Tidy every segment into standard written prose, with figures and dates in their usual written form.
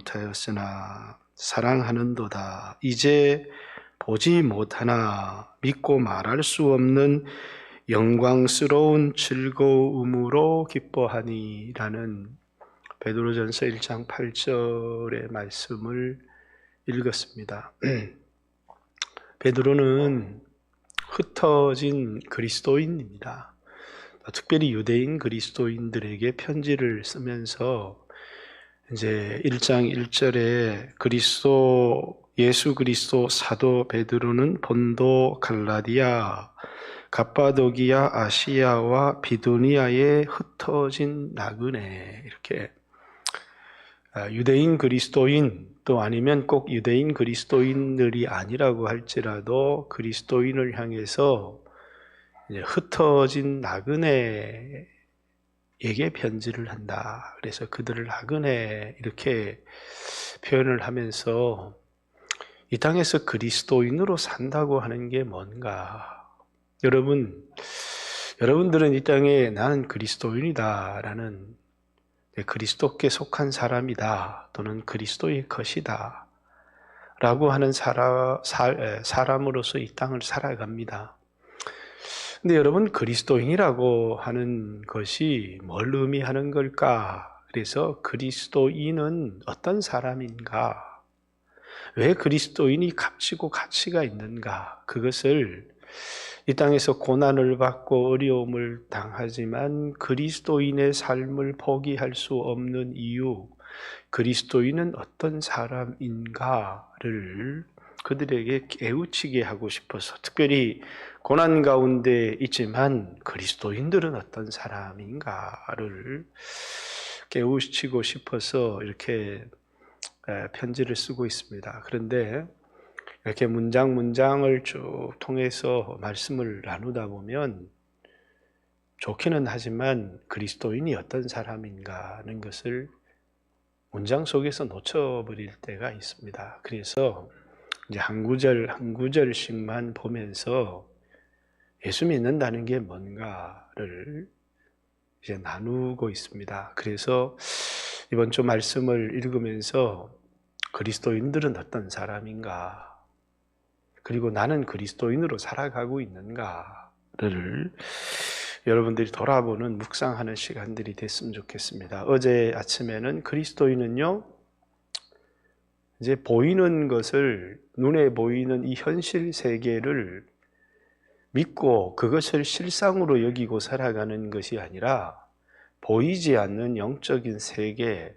못하였으나 사랑하는도다. 이제 보지 못하나 믿고 말할 수 없는 영광스러운 즐거움으로 기뻐하니 라는 베드로전서 1장 8절의 말씀을 읽었습니다. 베드로는 흩어진 그리스도인입니다. 특별히 유대인 그리스도인들에게 편지를 쓰면서 이제 1장 1절에 예수 그리스도 사도 베드로는 본도, 갈라디아, 갑바도기아, 아시아와 비두니아에 흩어진 나그네, 이렇게 유대인 그리스도인, 또 아니면 꼭 유대인 그리스도인들이 아니라고 할지라도 그리스도인을 향해서 이제 흩어진 나그네에게 편지를 한다. 그래서 그들을 나그네 이렇게 표현을 하면서 이 땅에서 그리스도인으로 산다고 하는 게 뭔가? 여러분들은 이 땅에 나는 그리스도인이다라는, 그리스도께 속한 사람이다, 또는 그리스도의 것이다 라고 하는 사람으로서 이 땅을 살아갑니다. 근데 여러분, 그리스도인이라고 하는 것이 뭘 의미하는 걸까? 그래서 그리스도인은 어떤 사람인가? 왜 그리스도인이 값지고 가치가 있는가? 그것을 이 땅에서 고난을 받고 어려움을 당하지만 그리스도인의 삶을 포기할 수 없는 이유, 그리스도인은 어떤 사람인가를 그들에게 깨우치게 하고 싶어서, 특별히 고난 가운데 있지만 그리스도인들은 어떤 사람인가를 깨우치고 싶어서 이렇게 편지를 쓰고 있습니다. 그런데 이렇게 문장을 쭉 통해서 말씀을 나누다 보면 좋기는 하지만 그리스도인이 어떤 사람인가 하는 것을 문장 속에서 놓쳐버릴 때가 있습니다. 그래서 이제 한 구절씩만 보면서 예수 믿는다는 게 뭔가를 이제 나누고 있습니다. 그래서 이번 주 말씀을 읽으면서 그리스도인들은 어떤 사람인가, 그리고 나는 그리스도인으로 살아가고 있는가를 여러분들이 돌아보는, 묵상하는 시간들이 됐으면 좋겠습니다. 어제 아침에는 그리스도인은요, 이제 보이는 것을, 눈에 보이는 이 현실 세계를 믿고 그것을 실상으로 여기고 살아가는 것이 아니라 보이지 않는 영적인 세계,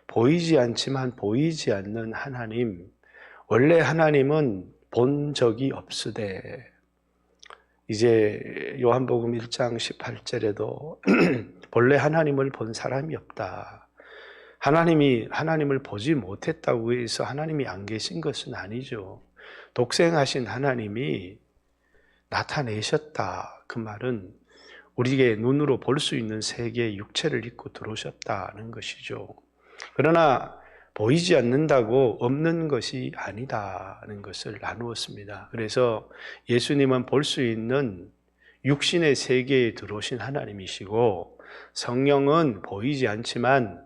보이지 않지만 보이지 않는 하나님, 원래 하나님은 본 적이 없으되, 이제 요한복음 1장 18절에도 본래 하나님을 본 사람이 없다. 하나님을 보지 못했다고 해서 하나님이 안 계신 것은 아니죠. 독생하신 하나님이 나타내셨다. 그 말은 우리에게 눈으로 볼 수 있는 세계에 육체를 입고 들어오셨다는 것이죠. 그러나 보이지 않는다고 없는 것이 아니다는 것을 나누었습니다. 그래서 예수님은 볼 수 있는 육신의 세계에 들어오신 하나님이시고, 성령은 보이지 않지만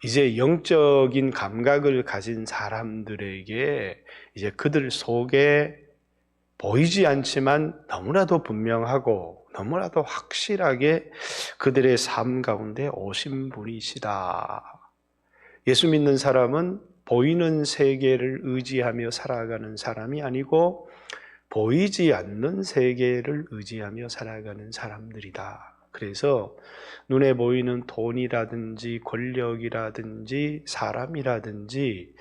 이제 영적인 감각을 가진 사람들에게 이제 그들 속에 보이지 않지만 너무나도 분명하고 너무나도 확실하게 그들의 삶 가운데 오신 분이시다. 예수 믿는 사람은 보이는 세계를 의지하며 살아가는 사람이 아니고 보이지 않는 세계를 의지하며 살아가는 사람들이다. 그래서 눈에 보이는 돈이라든지 권력이라든지 사람이라든지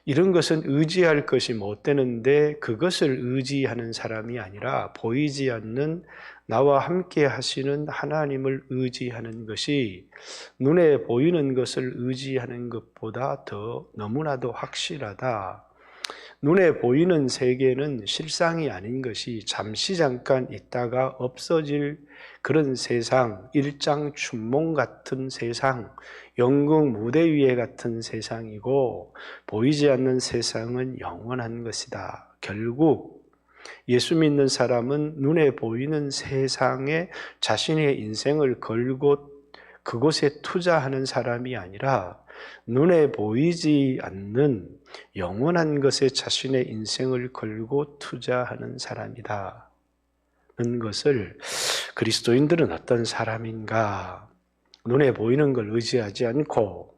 이런 것은 의지할 것이 못 되는데, 그것을 의지하는 사람이 아니라 보이지 않는 나와 함께 하시는 하나님을 의지하는 것이 눈에 보이는 것을 의지하는 것보다 더 너무나도 확실하다. 눈에 보이는 세계는 실상이 아닌 것이 잠시 잠깐 있다가 없어질 그런 세상, 일장춘몽 같은 세상, 연극 무대 위에 같은 세상이고, 보이지 않는 세상은 영원한 것이다. 결국 예수 믿는 사람은 눈에 보이는 세상에 자신의 인생을 걸고 그곳에 투자하는 사람이 아니라 눈에 보이지 않는 영원한 것에 자신의 인생을 걸고 투자하는 사람이다. 는 것을 그리스도인들은 어떤 사람인가? 눈에 보이는 걸 의지하지 않고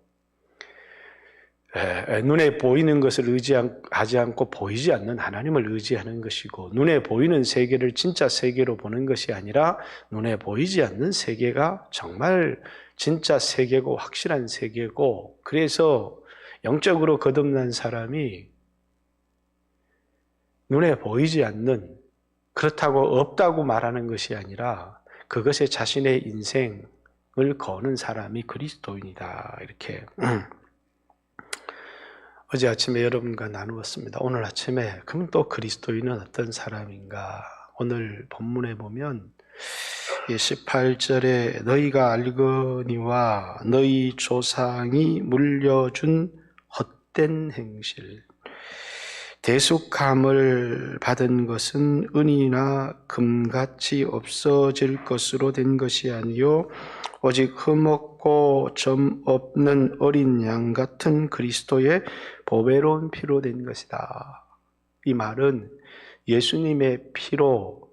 눈에 보이는 것을 의지하지 않고 보이지 않는 하나님을 의지하는 것이고, 눈에 보이는 세계를 진짜 세계로 보는 것이 아니라 눈에 보이지 않는 세계가 정말 진짜 세계고 확실한 세계고, 그래서 영적으로 거듭난 사람이 눈에 보이지 않는, 그렇다고 없다고 말하는 것이 아니라 그것에 자신의 인생을 거는 사람이 그리스도인이다. 이렇게 어제 아침에 여러분과 나누었습니다. 오늘 아침에 그럼 또 그리스도인은 어떤 사람인가? 오늘 본문에 보면 18절에 너희가 알거니와 너희 조상이 물려준 헛된 행실, 대속함을 받은 것은 은이나 금같이 없어질 것으로 된 것이 아니요 오직 흠없고 점 없는 어린 양 같은 그리스도의 보배로운 피로 된 것이다. 이 말은 예수님의 피로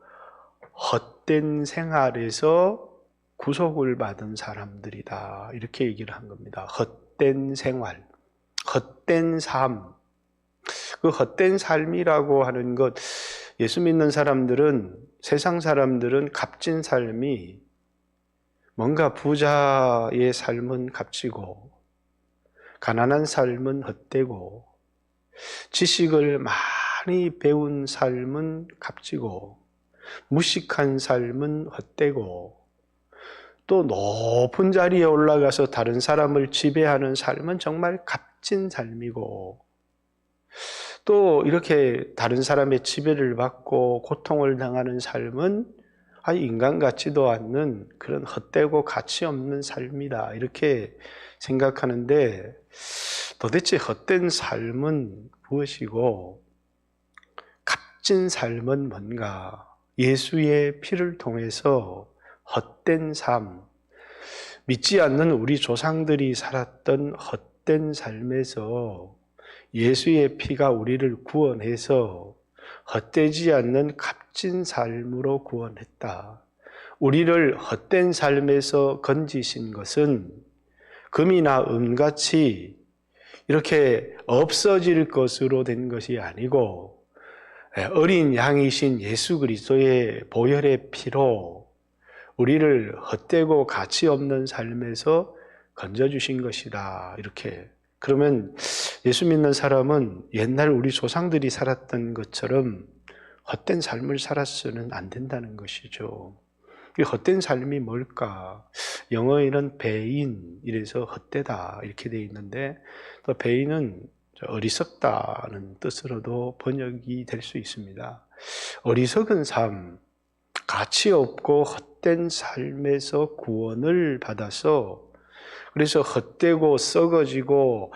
헛된 생활에서 구속을 받은 사람들이다. 이렇게 얘기를 한 겁니다. 헛된 생활, 헛된 삶. 그 헛된 삶이라고 하는 것, 예수 믿는 사람들은, 세상 사람들은 값진 삶이 뭔가 부자의 삶은 값지고 가난한 삶은 헛되고 지식을 많이 배운 삶은 값지고 무식한 삶은 헛되고 또 높은 자리에 올라가서 다른 사람을 지배하는 삶은 정말 값진 삶이고, 또 이렇게 다른 사람의 지배를 받고 고통을 당하는 삶은 인간 같지도 않는 그런 헛되고 가치 없는 삶이다. 이렇게 생각하는데, 도대체 헛된 삶은 무엇이고 값진 삶은 뭔가? 예수의 피를 통해서 헛된 삶, 믿지 않는 우리 조상들이 살았던 헛된 삶에서 예수의 피가 우리를 구원해서 헛되지 않는 값진 삶으로 구원했다. 우리를 헛된 삶에서 건지신 것은 금이나 은같이 이렇게 없어질 것으로 된 것이 아니고 어린 양이신 예수 그리스도의 보혈의 피로 우리를 헛되고 가치 없는 삶에서 건져주신 것이다. 이렇게. 그러면 예수 믿는 사람은 옛날 우리 조상들이 살았던 것처럼 헛된 삶을 살아서는 안 된다는 것이죠. 이 헛된 삶이 뭘까? 영어에는 배인, 이래서 헛되다 이렇게 되어 있는데, 또 배인은 어리석다는 뜻으로도 번역이 될 수 있습니다. 어리석은 삶, 가치 없고 헛된 삶에서 구원을 받아서, 그래서 헛되고 썩어지고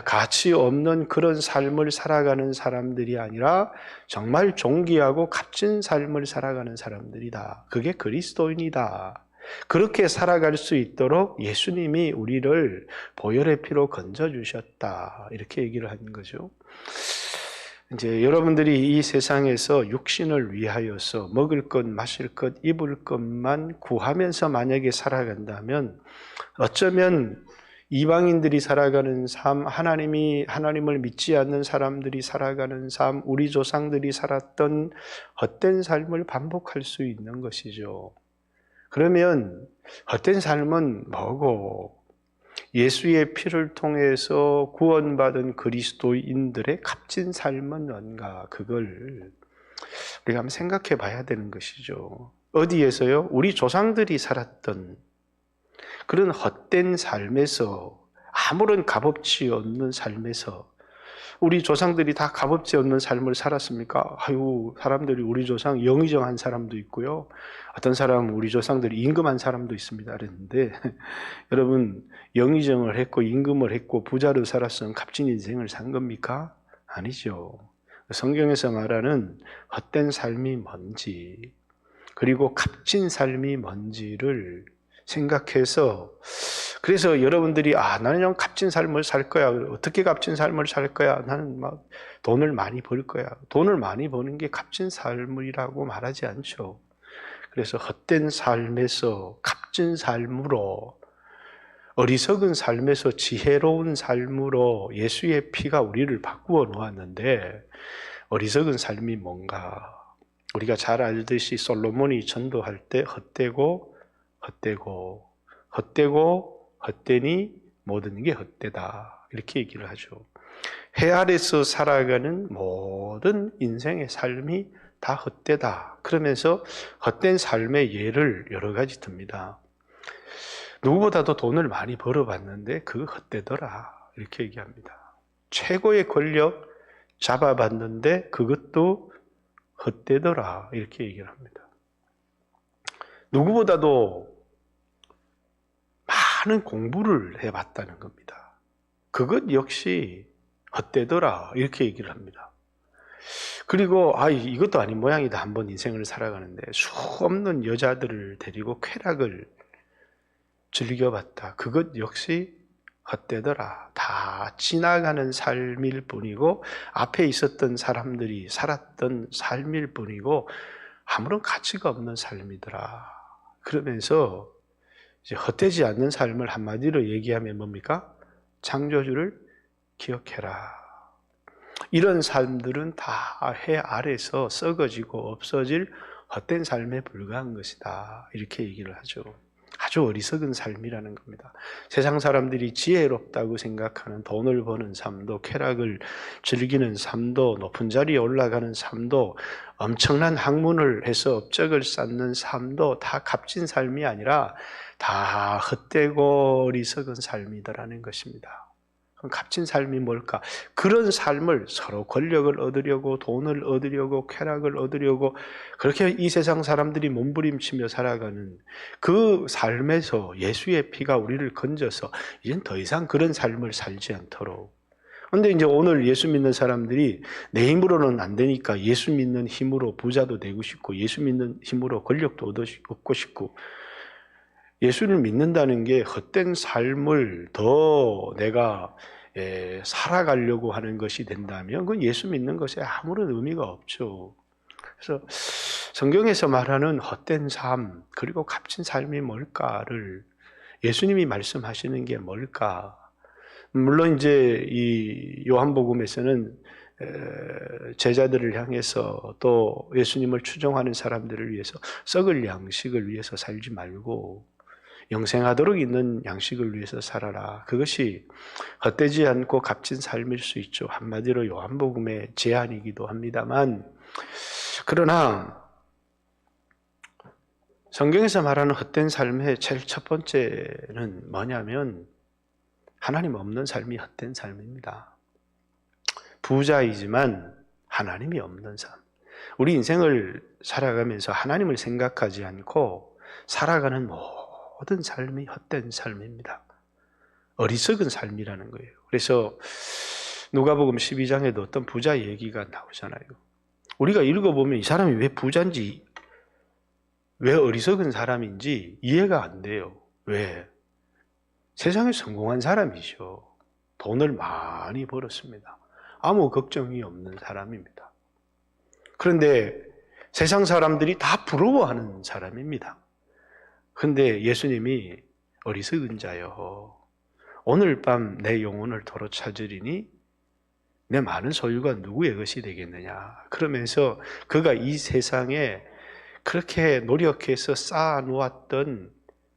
가치 없는 그런 삶을 살아가는 사람들이 아니라 정말 존귀하고 값진 삶을 살아가는 사람들이다. 그게 그리스도인이다. 그렇게 살아갈 수 있도록 예수님이 우리를 보혈의 피로 건져주셨다. 이렇게 얘기를 하는 거죠. 이제 여러분들이 이 세상에서 육신을 위하여서 먹을 것, 마실 것, 입을 것만 구하면서 만약에 살아간다면 어쩌면 이방인들이 살아가는 삶, 하나님을 믿지 않는 사람들이 살아가는 삶, 우리 조상들이 살았던 헛된 삶을 반복할 수 있는 것이죠. 그러면 헛된 삶은 뭐고? 예수의 피를 통해서 구원받은 그리스도인들의 값진 삶은 뭔가? 그걸 우리가 한번 생각해 봐야 되는 것이죠. 어디에서요? 우리 조상들이 살았던 그런 헛된 삶에서, 아무런 값어치 없는 삶에서, 우리 조상들이 다 값어치 없는 삶을 살았습니까? 사람들이 우리 조상 영의정한 사람도 있고요. 어떤 사람은 우리 조상들이 임금한 사람도 있습니다. 그랬는데 여러분, 영의정을 했고 임금을 했고 부자로 살았으면 값진 인생을 산 겁니까? 아니죠. 성경에서 말하는 헛된 삶이 뭔지, 그리고 값진 삶이 뭔지를 생각해서 그래서 여러분들이 나는 그냥 값진 삶을 살 거야. 어떻게 값진 삶을 살 거야? 나는 막 돈을 많이 벌 거야. 돈을 많이 버는 게 값진 삶이라고 말하지 않죠. 그래서 헛된 삶에서 값진 삶으로, 어리석은 삶에서 지혜로운 삶으로 예수의 피가 우리를 바꾸어 놓았는데, 어리석은 삶이 뭔가? 우리가 잘 알듯이 솔로몬이 전도할 때 헛되니 모든 게 헛되다, 이렇게 얘기를 하죠. 해 아래서 살아가는 모든 인생의 삶이 다 헛되다. 그러면서 헛된 삶의 예를 여러 가지 듭니다. 누구보다도 돈을 많이 벌어봤는데 그거 헛되더라, 이렇게 얘기합니다. 최고의 권력 잡아봤는데 그것도 헛되더라, 이렇게 얘기를 합니다. 누구보다도 많은 공부를 해봤다는 겁니다. 그것 역시 헛되더라, 이렇게 얘기를 합니다. 그리고 이것도 아닌 모양이다. 한번 인생을 살아가는데 수 없는 여자들을 데리고 쾌락을 즐겨봤다. 그것 역시 헛되더라. 다 지나가는 삶일 뿐이고, 앞에 있었던 사람들이 살았던 삶일 뿐이고 아무런 가치가 없는 삶이더라. 그러면서 이제 헛되지 않는 삶을 한마디로 얘기하면 뭡니까? 창조주를 기억해라. 이런 삶들은 다 해 아래서 썩어지고 없어질 헛된 삶에 불과한 것이다, 이렇게 얘기를 하죠. 아주 어리석은 삶이라는 겁니다. 세상 사람들이 지혜롭다고 생각하는 돈을 버는 삶도, 쾌락을 즐기는 삶도, 높은 자리에 올라가는 삶도, 엄청난 학문을 해서 업적을 쌓는 삶도 다 값진 삶이 아니라 다 헛되고 어리석은 삶이다라는 것입니다. 그럼 값진 삶이 뭘까? 그런 삶을 서로 권력을 얻으려고, 돈을 얻으려고, 쾌락을 얻으려고 그렇게 이 세상 사람들이 몸부림치며 살아가는 그 삶에서 예수의 피가 우리를 건져서 이젠 더 이상 그런 삶을 살지 않도록. 그런데 이제 오늘 예수 믿는 사람들이 내 힘으로는 안 되니까 예수 믿는 힘으로 부자도 되고 싶고, 예수 믿는 힘으로 권력도 얻고 싶고, 예수를 믿는다는 게 헛된 삶을 더 내가 살아가려고 하는 것이 된다면 그건 예수 믿는 것에 아무런 의미가 없죠. 그래서 성경에서 말하는 헛된 삶, 그리고 값진 삶이 뭘까를 예수님이 말씀하시는 게 뭘까? 물론 이제 이 요한복음에서는 제자들을 향해서, 또 예수님을 추종하는 사람들을 위해서 썩을 양식을 위해서 살지 말고 영생하도록 있는 양식을 위해서 살아라. 그것이 헛되지 않고 값진 삶일 수 있죠. 한마디로 요한복음의 제안이기도 합니다만, 그러나 성경에서 말하는 헛된 삶의 제일 첫 번째는 뭐냐면 하나님 없는 삶이 헛된 삶입니다. 부자이지만 하나님이 없는 삶. 우리 인생을 살아가면서 하나님을 생각하지 않고 살아가는 모든 삶이 헛된 삶입니다. 어리석은 삶이라는 거예요. 그래서 누가복음 12장에도 어떤 부자 얘기가 나오잖아요. 우리가 읽어보면 이 사람이 왜 부자인지, 왜 어리석은 사람인지 이해가 안 돼요. 왜? 세상에 성공한 사람이죠. 돈을 많이 벌었습니다. 아무 걱정이 없는 사람입니다. 그런데 세상 사람들이 다 부러워하는 사람입니다. 그런데 예수님이 어리석은 자여, 오늘 밤 내 영혼을 도로 찾으리니 내 많은 소유가 누구의 것이 되겠느냐. 그러면서 그가 이 세상에 그렇게 노력해서 쌓아놓았던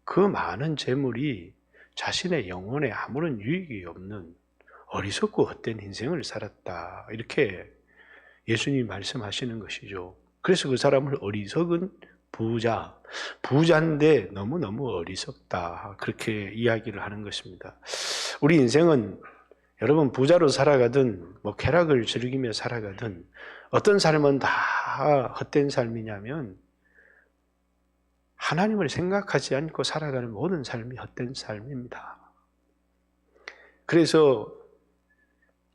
그 많은 재물이 자신의 영혼에 아무런 유익이 없는 어리석고 헛된 인생을 살았다, 이렇게 예수님이 말씀하시는 것이죠. 그래서 그 사람을 어리석은 부자인데 너무너무 어리석다, 그렇게 이야기를 하는 것입니다. 우리 인생은 여러분 부자로 살아가든 쾌락을 즐기며 살아가든 어떤 삶은 다 헛된 삶이냐면 하나님을 생각하지 않고 살아가는 모든 삶이 헛된 삶입니다. 그래서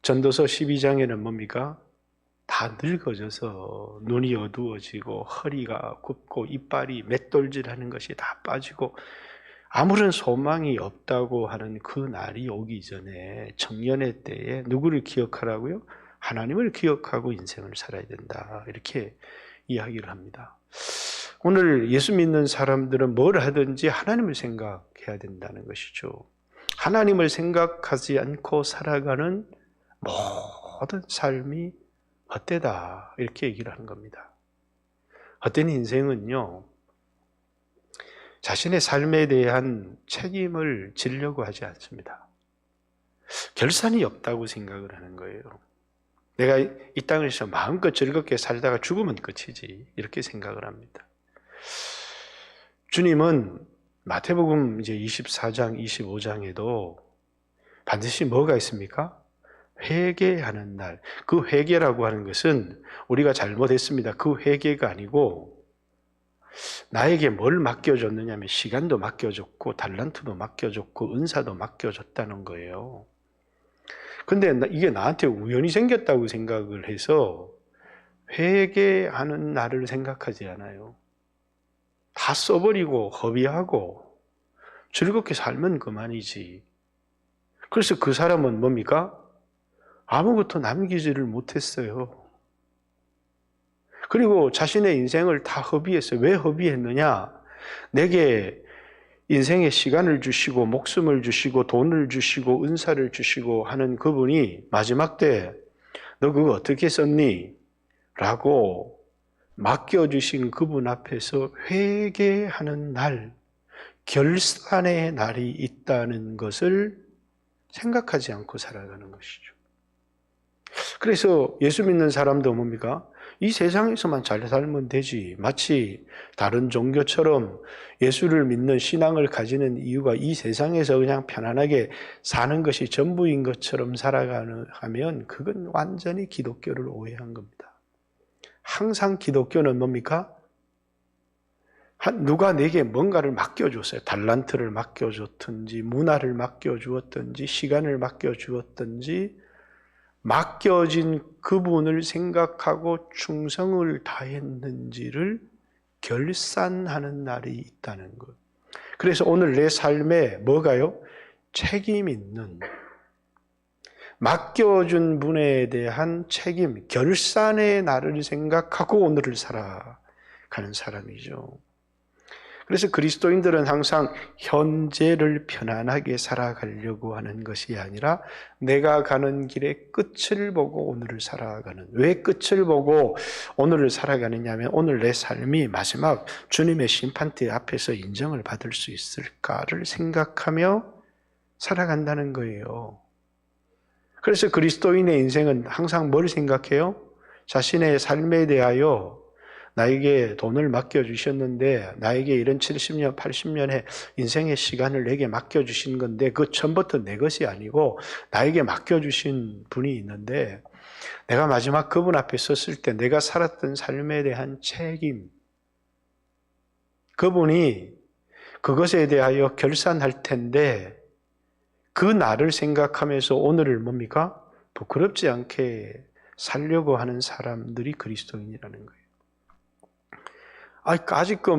전도서 12장에는 뭡니까? 다 늙어져서 눈이 어두워지고 허리가 굽고 이빨이 맷돌질하는 것이 다 빠지고 아무런 소망이 없다고 하는 그 날이 오기 전에 청년의 때에 누구를 기억하라고요? 하나님을 기억하고 인생을 살아야 된다. 이렇게 이야기를 합니다. 오늘 예수 믿는 사람들은 뭘 하든지 하나님을 생각해야 된다는 것이죠. 하나님을 생각하지 않고 살아가는 모든 삶이 헛되다. 이렇게 얘기를 하는 겁니다. 헛된 인생은요, 자신의 삶에 대한 책임을 지려고 하지 않습니다. 결산이 없다고 생각을 하는 거예요. 내가 이 땅에서 마음껏 즐겁게 살다가 죽으면 끝이지. 이렇게 생각을 합니다. 주님은 마태복음 이제 24장, 25장에도 반드시 뭐가 있습니까? 회개하는 날. 그 회개라고 하는 것은 우리가 잘못했습니다. 그 회개가 아니고 나에게 뭘 맡겨줬느냐 하면 시간도 맡겨줬고 달란트도 맡겨줬고 은사도 맡겨줬다는 거예요. 근데 이게 나한테 우연히 생겼다고 생각을 해서 회개하는 날을 생각하지 않아요. 다 써버리고 허비하고 즐겁게 살면 그만이지. 그래서 그 사람은 뭡니까? 아무것도 남기지를 못했어요. 그리고 자신의 인생을 다 허비했어요. 왜 허비했느냐? 내게 인생의 시간을 주시고 목숨을 주시고 돈을 주시고 은사를 주시고 하는 그분이 마지막 때 너 그거 어떻게 썼니? 라고 맡겨주신 그분 앞에서 회개하는 날, 결산의 날이 있다는 것을 생각하지 않고 살아가는 것이죠. 그래서 예수 믿는 사람도 뭡니까? 이 세상에서만 잘 살면 되지. 마치 다른 종교처럼 예수를 믿는 신앙을 가지는 이유가 이 세상에서 그냥 편안하게 사는 것이 전부인 것처럼 살아가면 그건 완전히 기독교를 오해한 겁니다. 항상 기독교는 뭡니까? 누가 내게 뭔가를 맡겨줬어요. 달란트를 맡겨줬든지 문화를 맡겨주었든지 시간을 맡겨주었든지 맡겨진 그분을 생각하고 충성을 다했는지를 결산하는 날이 있다는 것. 그래서 오늘 내 삶에 뭐가요? 책임 있는, 맡겨준 분에 대한 책임, 결산의 날을 생각하고 오늘을 살아가는 사람이죠. 그래서 그리스도인들은 항상 현재를 편안하게 살아가려고 하는 것이 아니라 내가 가는 길의 끝을 보고 오늘을 살아가는, 왜 끝을 보고 오늘을 살아가느냐 하면 오늘 내 삶이 마지막 주님의 심판대 앞에서 인정을 받을 수 있을까를 생각하며 살아간다는 거예요. 그래서 그리스도인의 인생은 항상 뭘 생각해요? 자신의 삶에 대하여 나에게 돈을 맡겨주셨는데 나에게 이런 70년, 80년의 인생의 시간을 내게 맡겨주신 건데 그 처음부터 내 것이 아니고 나에게 맡겨주신 분이 있는데 내가 마지막 그분 앞에 섰을 때 내가 살았던 삶에 대한 책임, 그분이 그것에 대하여 결산할 텐데 그 날을 생각하면서 오늘을 뭡니까? 부끄럽지 않게 살려고 하는 사람들이 그리스도인이라는 거예요. 아직껏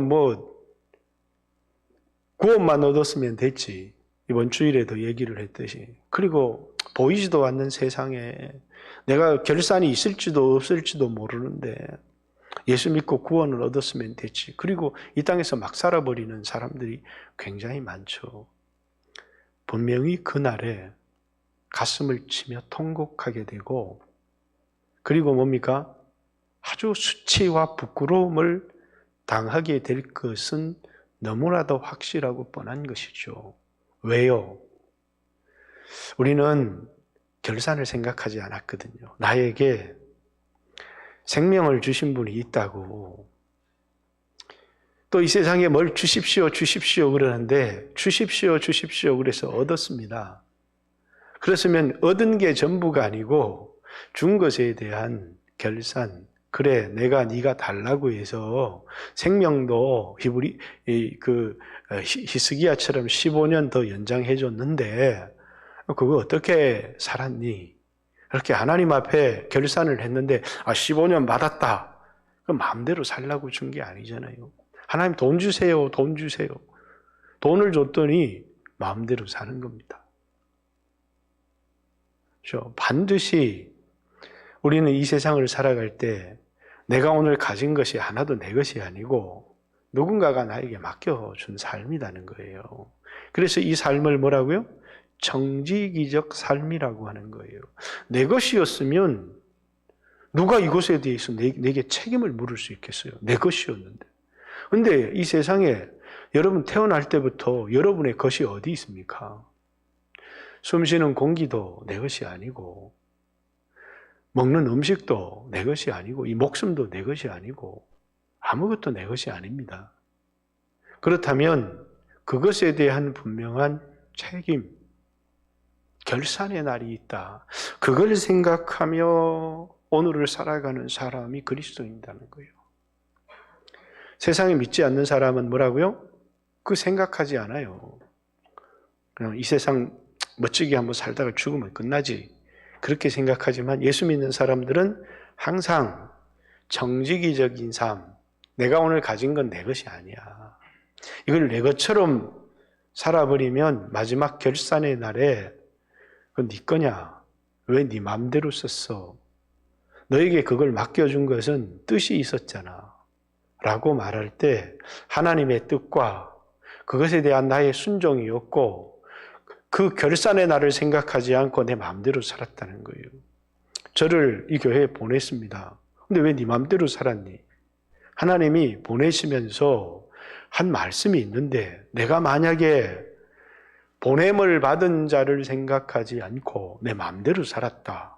구원만 얻었으면 됐지. 이번 주일에도 얘기를 했듯이. 그리고 보이지도 않는 세상에 내가 결산이 있을지도 없을지도 모르는데 예수 믿고 구원을 얻었으면 됐지. 그리고 이 땅에서 막 살아버리는 사람들이 굉장히 많죠. 분명히 그날에 가슴을 치며 통곡하게 되고 그리고 뭡니까? 아주 수치와 부끄러움을 당하게 될 것은 너무나도 확실하고 뻔한 것이죠. 왜요? 우리는 결산을 생각하지 않았거든요. 나에게 생명을 주신 분이 있다고. 또 이 세상에 뭘 주십시오, 주십시오 그러는데 주십시오, 주십시오 그래서 얻었습니다. 그렇으면 얻은 게 전부가 아니고 준 것에 대한 결산. 그래, 내가 네가 달라고 해서 생명도 히스기야처럼 15년 더 연장해 줬는데 그거 어떻게 살았니? 그렇게 하나님 앞에 결산을 했는데 15년 받았다. 그 마음대로 살라고 준 게 아니잖아요. 하나님 돈 주세요, 돈 주세요. 돈을 줬더니 마음대로 사는 겁니다. 반드시 우리는 이 세상을 살아갈 때 내가 오늘 가진 것이 하나도 내 것이 아니고 누군가가 나에게 맡겨준 삶이라는 거예요. 그래서 이 삶을 뭐라고요? 정직이적 삶이라고 하는 거예요. 내 것이었으면 누가 이것에 대해서 내게 책임을 물을 수 있겠어요? 내 것이었는데. 근데 이 세상에 여러분 태어날 때부터 여러분의 것이 어디 있습니까? 숨쉬는 공기도 내 것이 아니고 먹는 음식도 내 것이 아니고 이 목숨도 내 것이 아니고 아무것도 내 것이 아닙니다. 그렇다면 그것에 대한 분명한 책임, 결산의 날이 있다. 그걸 생각하며 오늘을 살아가는 사람이 그리스도인이라는 거예요. 세상에 믿지 않는 사람은 뭐라고요? 그 생각하지 않아요. 그냥 이 세상 멋지게 한번 살다가 죽으면 끝나지. 그렇게 생각하지만 예수 믿는 사람들은 항상 정직이적인 삶, 내가 오늘 가진 건 내 것이 아니야. 이걸 내 것처럼 살아버리면 마지막 결산의 날에 그건 네 거냐? 왜 네 마음대로 썼어? 너에게 그걸 맡겨준 것은 뜻이 있었잖아. 라고 말할 때 하나님의 뜻과 그것에 대한 나의 순종이었고 그 결산의 날을 생각하지 않고 내 마음대로 살았다는 거예요. 저를 이 교회에 보냈습니다. 근데 왜 네 마음대로 살았니? 하나님이 보내시면서 한 말씀이 있는데 내가 만약에 보냄을 받은 자를 생각하지 않고 내 마음대로 살았다.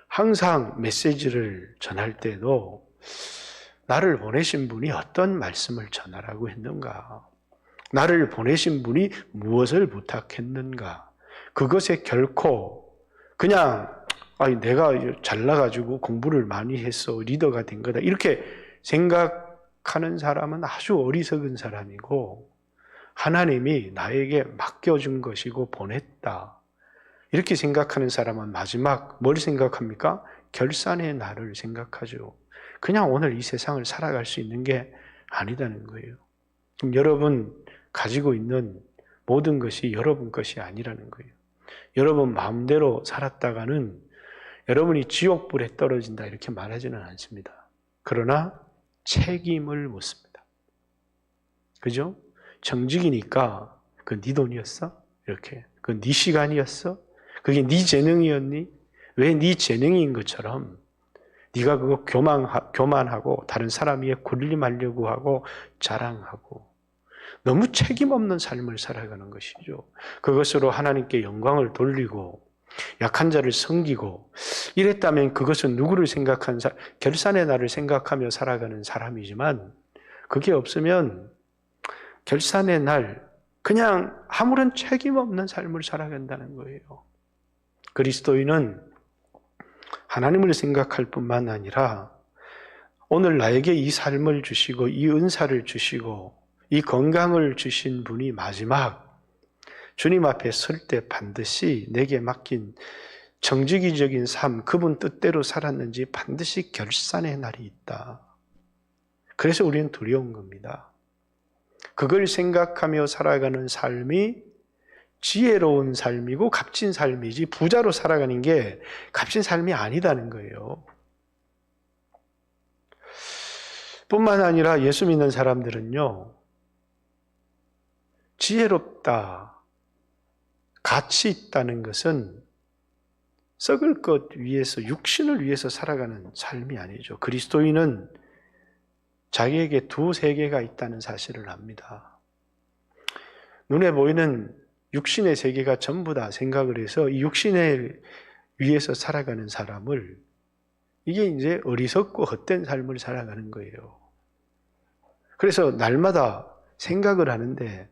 항상 메시지를 전할 때도 나를 보내신 분이 어떤 말씀을 전하라고 했는가? 나를 보내신 분이 무엇을 부탁했는가? 그것에 결코 그냥 내가 잘나가지고 공부를 많이 했어 리더가 된 거다 이렇게 생각하는 사람은 아주 어리석은 사람이고 하나님이 나에게 맡겨준 것이고 보냈다 이렇게 생각하는 사람은 마지막 뭘 생각합니까? 결산의 날을 생각하죠. 그냥 오늘 이 세상을 살아갈 수 있는 게 아니다는 거예요. 그럼 여러분 가지고 있는 모든 것이 여러분 것이 아니라는 거예요. 여러분 마음대로 살았다가는 여러분이 지옥불에 떨어진다 이렇게 말하지는 않습니다. 그러나 책임을 묻습니다. 그죠? 정직이니까 그 네 돈이었어? 이렇게. 그 네 시간이었어? 그게 네 재능이었니? 왜 네 재능인 것처럼 네가 그거 교만하고 다른 사람 위에 군림하려고 하고 자랑하고 너무 책임 없는 삶을 살아가는 것이죠. 그것으로 하나님께 영광을 돌리고 약한 자를 섬기고 이랬다면 그것은 누구를 생각한 결산의 날을 생각하며 살아가는 사람이지만 그게 없으면 결산의 날 그냥 아무런 책임 없는 삶을 살아간다는 거예요. 그리스도인은 하나님을 생각할 뿐만 아니라 오늘 나에게 이 삶을 주시고 이 은사를 주시고 이 건강을 주신 분이 마지막 주님 앞에 설 때 반드시 내게 맡긴 정직이적인 삶, 그분 뜻대로 살았는지 반드시 결산의 날이 있다. 그래서 우리는 두려운 겁니다. 그걸 생각하며 살아가는 삶이 지혜로운 삶이고 값진 삶이지 부자로 살아가는 게 값진 삶이 아니다는 거예요. 뿐만 아니라 예수 믿는 사람들은요. 지혜롭다, 가치 있다는 것은 썩을 것 위해서, 육신을 위해서 살아가는 삶이 아니죠. 그리스도인은 자기에게 두 세계가 있다는 사실을 압니다. 눈에 보이는 육신의 세계가 전부 다 생각을 해서 이 육신에 위해서 살아가는 사람을 이게 이제 어리석고 헛된 삶을 살아가는 거예요. 그래서 날마다 생각을 하는데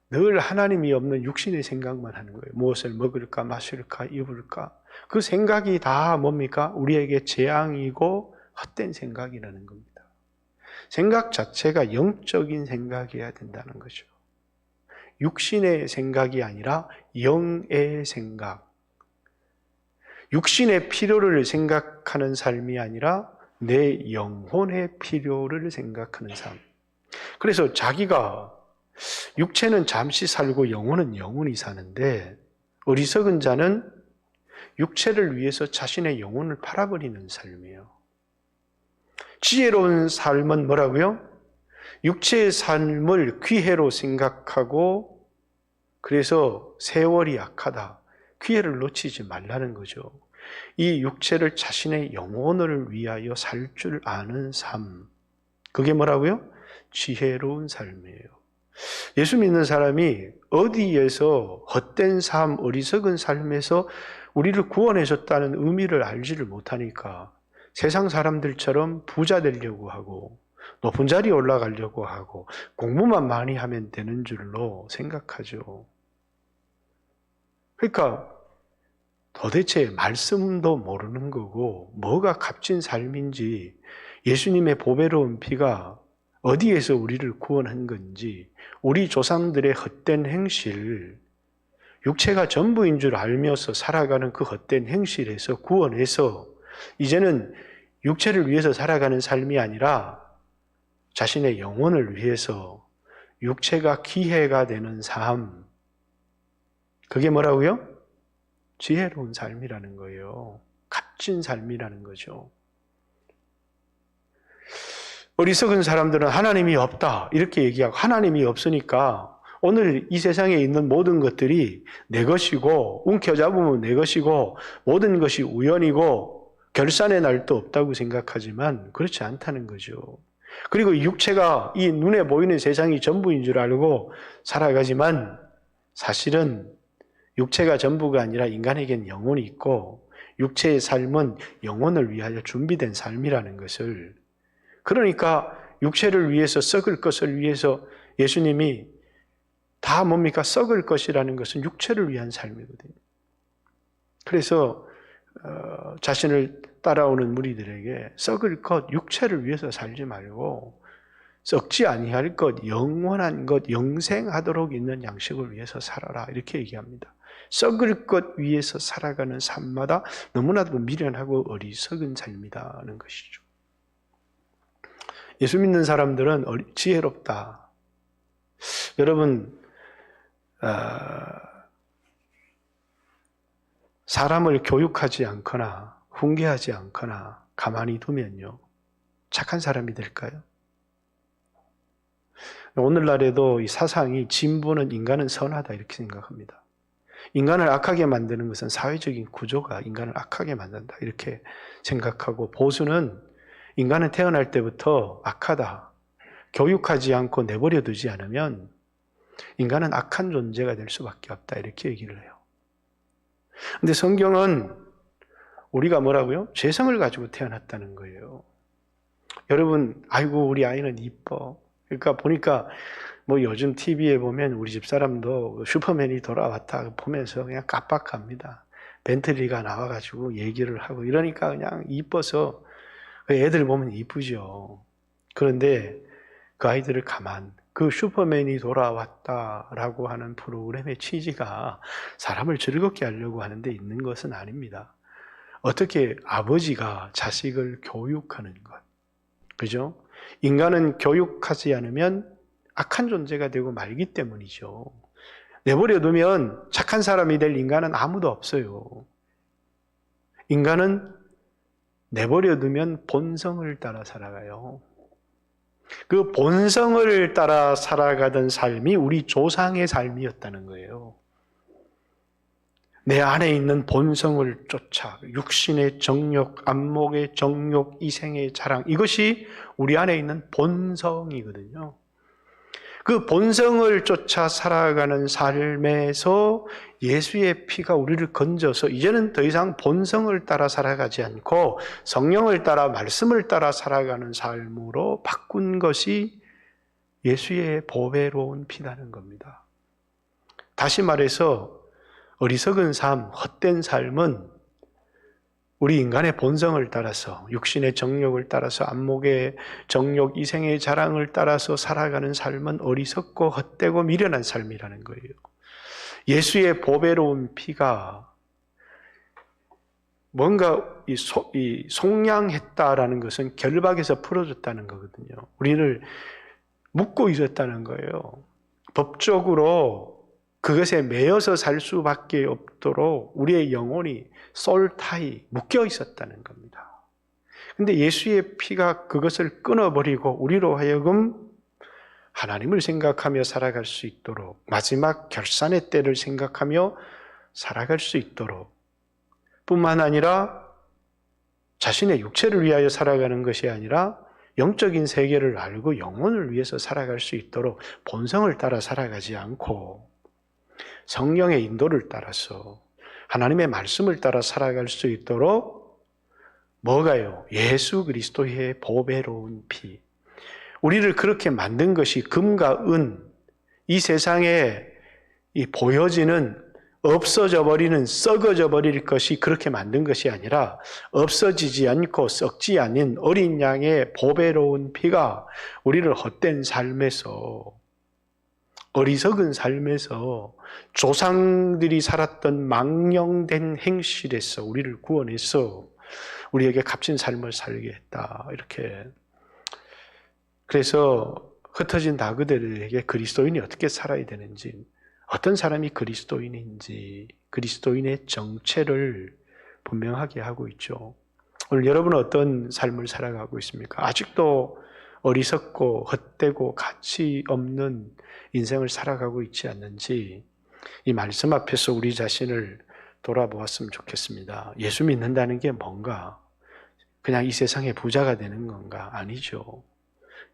늘 하나님이 없는 육신의 생각만 하는 거예요. 무엇을 먹을까, 마실까, 입을까. 그 생각이 다 뭡니까? 우리에게 재앙이고 헛된 생각이라는 겁니다. 생각 자체가 영적인 생각이어야 된다는 거죠. 육신의 생각이 아니라 영의 생각. 육신의 필요를 생각하는 삶이 아니라 내 영혼의 필요를 생각하는 삶. 그래서 자기가 육체는 잠시 살고 영혼은 영원히 사는데 어리석은 자는 육체를 위해서 자신의 영혼을 팔아버리는 삶이에요. 지혜로운 삶은 뭐라고요? 육체의 삶을 귀해로 생각하고 그래서 세월이 약하다. 기회를 놓치지 말라는 거죠. 이 육체를 자신의 영혼을 위하여 살 줄 아는 삶. 그게 뭐라고요? 지혜로운 삶이에요. 예수 믿는 사람이 어디에서 헛된 삶, 어리석은 삶에서 우리를 구원해줬다는 의미를 알지를 못하니까 세상 사람들처럼 부자 되려고 하고 높은 자리에 올라가려고 하고 공부만 많이 하면 되는 줄로 생각하죠. 그러니까 도대체 말씀도 모르는 거고 뭐가 값진 삶인지 예수님의 보배로운 피가 어디에서 우리를 구원한 건지 우리 조상들의 헛된 행실, 육체가 전부인 줄 알면서 살아가는 그 헛된 행실에서 구원해서 이제는 육체를 위해서 살아가는 삶이 아니라 자신의 영혼을 위해서 육체가 기회가 되는 삶. 그게 뭐라고요? 지혜로운 삶이라는 거예요. 값진 삶이라는 거죠. 어리석은 사람들은 하나님이 없다 이렇게 얘기하고 하나님이 없으니까 오늘 이 세상에 있는 모든 것들이 내 것이고 움켜잡으면 내 것이고 모든 것이 우연이고 결산의 날도 없다고 생각하지만 그렇지 않다는 거죠. 그리고 육체가 이 눈에 보이는 세상이 전부인 줄 알고 살아가지만 사실은 육체가 전부가 아니라 인간에겐 영혼이 있고 육체의 삶은 영혼을 위하여 준비된 삶이라는 것을, 그러니까 육체를 위해서 썩을 것을 위해서 예수님이 다 뭡니까? 썩을 것이라는 것은 육체를 위한 삶이거든요. 그래서 자신을 따라오는 무리들에게 썩을 것, 육체를 위해서 살지 말고 썩지 아니할 것, 영원한 것, 영생하도록 있는 양식을 위해서 살아라 이렇게 얘기합니다. 썩을 것 위해서 살아가는 삶마다 너무나도 미련하고 어리석은 삶이라는 것이죠. 예수 믿는 사람들은 지혜롭다. 여러분, 사람을 교육하지 않거나 훈계하지 않거나 가만히 두면요, 착한 사람이 될까요? 오늘날에도 이 사상이 진보는 인간은 선하다 이렇게 생각합니다. 인간을 악하게 만드는 것은 사회적인 구조가 인간을 악하게 만든다 이렇게 생각하고, 보수는 인간은 태어날 때부터 악하다, 교육하지 않고 내버려 두지 않으면 인간은 악한 존재가 될 수밖에 없다 이렇게 얘기를 해요. 근데 성경은 우리가 뭐라고요? 죄성을 가지고 태어났다는 거예요. 여러분, 아이고 우리 아이는 이뻐. 그러니까 보니까 뭐 요즘 TV에 보면 우리 집 사람도 슈퍼맨이 돌아왔다 보면서 그냥 깜빡합니다. 벤틀리가 나와가지고 얘기를 하고 이러니까 그냥 이뻐서 애들 보면 이쁘죠. 그런데 그 아이들을 그 슈퍼맨이 돌아왔다라고 하는 프로그램의 취지가 사람을 즐겁게 하려고 하는데 있는 것은 아닙니다. 어떻게 아버지가 자식을 교육하는 것. 그죠? 인간은 교육하지 않으면 악한 존재가 되고 말기 때문이죠. 내버려 두면 착한 사람이 될 인간은 아무도 없어요. 인간은 내버려 두면 본성을 따라 살아가요. 그 본성을 따라 살아가던 삶이 우리 조상의 삶이었다는 거예요. 내 안에 있는 본성을 쫓아 육신의 정욕, 안목의 정욕, 이생의 자랑, 이것이 우리 안에 있는 본성이거든요. 그 본성을 쫓아 살아가는 삶에서 예수의 피가 우리를 건져서 이제는 더 이상 본성을 따라 살아가지 않고 성령을 따라 말씀을 따라 살아가는 삶으로 바꾼 것이 예수의 보배로운 피라는 겁니다. 다시 말해서 어리석은 삶, 헛된 삶은 우리 인간의 본성을 따라서 육신의 정욕을 따라서 안목의 정욕, 이생의 자랑을 따라서 살아가는 삶은 어리석고 헛되고 미련한 삶이라는 거예요. 예수의 보배로운 피가 뭔가 속량했다라는 것은 결박에서 풀어줬다는 거거든요. 우리를 묶고 있었다는 거예요. 법적으로 그것에 매여서 살 수밖에 없도록 우리의 영혼이 솔타이 묶여 있었다는 겁니다. 근데 예수의 피가 그것을 끊어버리고 우리로 하여금 하나님을 생각하며 살아갈 수 있도록, 마지막 결산의 때를 생각하며 살아갈 수 있도록, 뿐만 아니라 자신의 육체를 위하여 살아가는 것이 아니라 영적인 세계를 알고 영혼을 위해서 살아갈 수 있도록 본성을 따라 살아가지 않고 성령의 인도를 따라서 하나님의 말씀을 따라 살아갈 수 있도록 뭐가요? 예수 그리스도의 보배로운 피. 우리를 그렇게 만든 것이 금과 은, 이 세상에 보여지는 없어져 버리는, 썩어져 버릴 것이 그렇게 만든 것이 아니라 없어지지 않고 썩지 않은 어린 양의 보배로운 피가 우리를 헛된 삶에서, 어리석은 삶에서, 조상들이 살았던 망령된 행실에서 우리를 구원해서 우리에게 값진 삶을 살게 했다. 이렇게. 그래서 흩어진 다그들에게 그리스도인이 어떻게 살아야 되는지, 어떤 사람이 그리스도인인지, 그리스도인의 정체를 분명하게 하고 있죠. 오늘 여러분은 어떤 삶을 살아가고 있습니까? 아직도 어리석고 헛되고 가치 없는 인생을 살아가고 있지 않는지 이 말씀 앞에서 우리 자신을 돌아보았으면 좋겠습니다. 예수 믿는다는 게 뭔가? 그냥 이 세상의 부자가 되는 건가? 아니죠.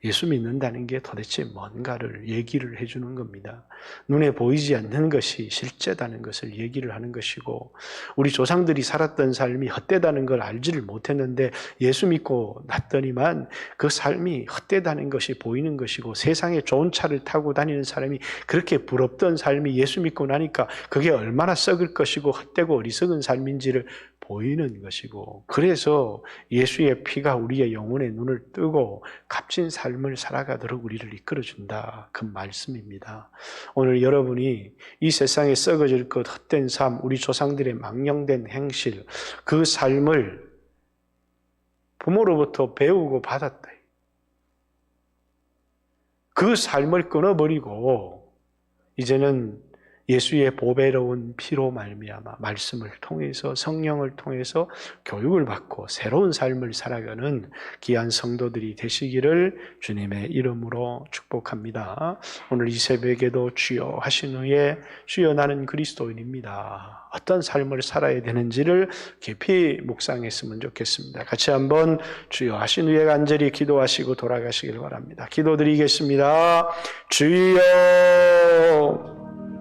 예수 믿는다는 게 도대체 뭔가를 얘기를 해주는 겁니다. 눈에 보이지 않는 것이 실제다는 것을 얘기를 하는 것이고, 우리 조상들이 살았던 삶이 헛되다는 걸 알지를 못했는데 예수 믿고 났더니만 그 삶이 헛되다는 것이 보이는 것이고, 세상에 좋은 차를 타고 다니는 사람이 그렇게 부럽던 삶이 예수 믿고 나니까 그게 얼마나 썩을 것이고 헛되고 어리석은 삶인지를 보이는 것이고, 그래서 예수의 피가 우리의 영혼의 눈을 뜨고 값진 삶을 살아가도록 우리를 이끌어준다. 그 말씀입니다. 오늘 여러분이 이 세상에 썩어질 것 헛된 삶, 우리 조상들의 망령된 행실, 그 삶을 부모로부터 배우고 받았다. 그 삶을 끊어버리고 이제는 예수의 보배로운 피로 말미암아 말씀을 통해서, 성령을 통해서 교육을 받고 새로운 삶을 살아가는 귀한 성도들이 되시기를 주님의 이름으로 축복합니다. 오늘 이 새벽에도 주여 하신 후에 주여 나는 그리스도인입니다. 어떤 삶을 살아야 되는지를 깊이 묵상했으면 좋겠습니다. 같이 한번 주여 하신 후에 간절히 기도하시고 돌아가시길 바랍니다. 기도드리겠습니다. 주여